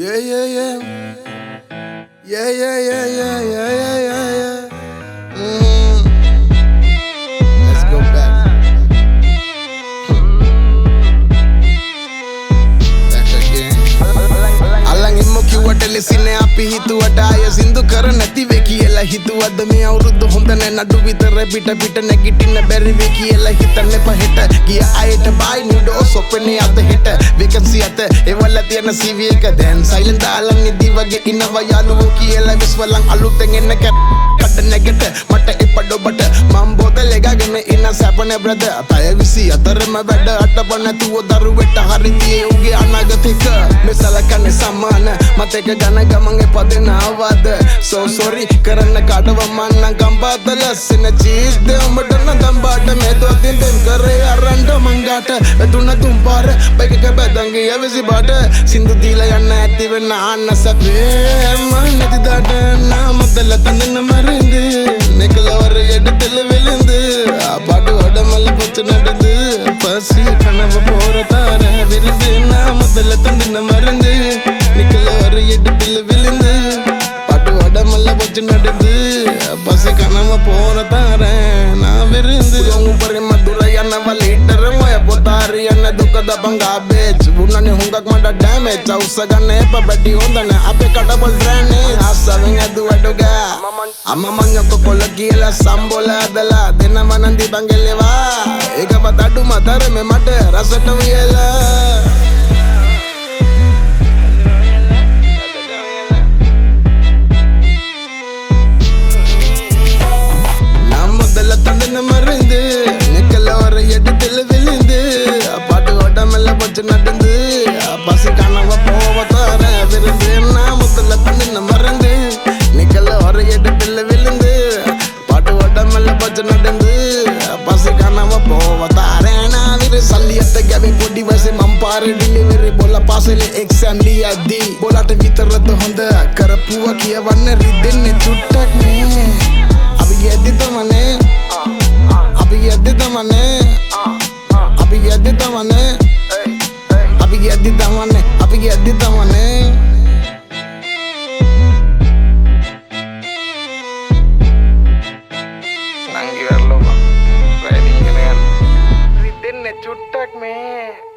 Yeah, yeah, yeah. Yeah, yeah, yeah, yeah, yeah, yeah, yeah, yeah. Let's go back. Back again. Alang immo kiwata lesine api hituwata aya sindu kara නැති වේ කියලා හිතුවද මේ අවුරුදු හොඳ නැ නඩු විතර පිට පිට නැගිටින්න බැරි වේ කියලා හිතන්නේ පහෙට ගිය අයට බයි නිඩෝ සොපනේ අත හෙට vacancy අත ඒවල තියෙන CV එක දැන් silent දාලන් ඉදි වගේ ඉනවා යාළුවෝ කියලා විශ්වලන් අලුතෙන් එන්න කඩ නැගට මට එපඩොබට මම් බෝතල් එකගෙන ඉන්න සැපනේ බ්‍රදර් පය 24ම වැඩ අටපො නැතුව දරුවෙට හරි තියේ උගේ අනාගතේක මේ සලකන්නේ සමාන මතක ගන ගමන් එපදෙන ආවද so sorry කරන්න කඩව මන්න ගම්බාත ලස්සන චීස් දෙඹට නදම්බාට මේ දොතින් දෙම් කරේ අරන්ඩ මංගාට වැදුන තුම්පාර බයික බැදංගේ යවිසි බාට සින්දු දීලා යන්න ඇති වෙන්න ආන්න සැපේ මන් නැති දාට නාමදල තඳන මරින්ද නෙකලවර යට තෙල වෙලඳ ආපාඩු අඩමල පොච්ච නඩද පසි කනව පෝරතාර විරිද නාමදල තඳන මරින්ද නෙකලවර යට තෙල වෙලඳ පාඩු අඩමල පොච්ච නඩද පසි කනව පෝරතාර නා විරින්ද උඹරේ මදුර යනවා ලීටර මොය පොතාරි යන දුක දබංගා බේච් බුණනේ හුඟක් මඩ ඩැමේජ් අවුස්ස ගන්න එප බැටි හොඳ නැ අපේ කඩබල් ඩ්‍රෑනේජ් ආසවෙන් ඇදුවඩුගා අමමඤ්ඤක කොල කියලා සම්බොල ඇදලා දෙනව නන්දි බංගෙලෙවා ඒකවත් අඩු මතර මේ මට රසට වියලා தந்தன மறைந்து நிக்கலவர எடுத்துல விழுந்து பாட்டு ஓடமல்ல பச்சு நடந்து பசி கனவ போவதார விருந்து நான் முதல்ல தந்தன மறைந்து நிக்கலவர எடுத்துல விழுந்து பாட்டு ஓடமல்ல பச்சு நடந்து பசி கனவ போவதார நான் விரு சல்லியத்த கவி பொடி வசி மம்பாரு டிலிவரி बोला पासले एग्जाम लिया दी बोलाට විතරද හොඳ කරපුවා කියවන්න රිදෙන්නේ චුට්ටක් නේ අපි යද්දි තමනේ අපි යද්දි තමනේ අපි යද්දි තමනේ අපි යද්දි තමනේ අපි යද්දි තමනේ නංගි වරලෝ ඩ්‍රයිවිං කරන රිදෙන්නේ චුට්ටක් මේ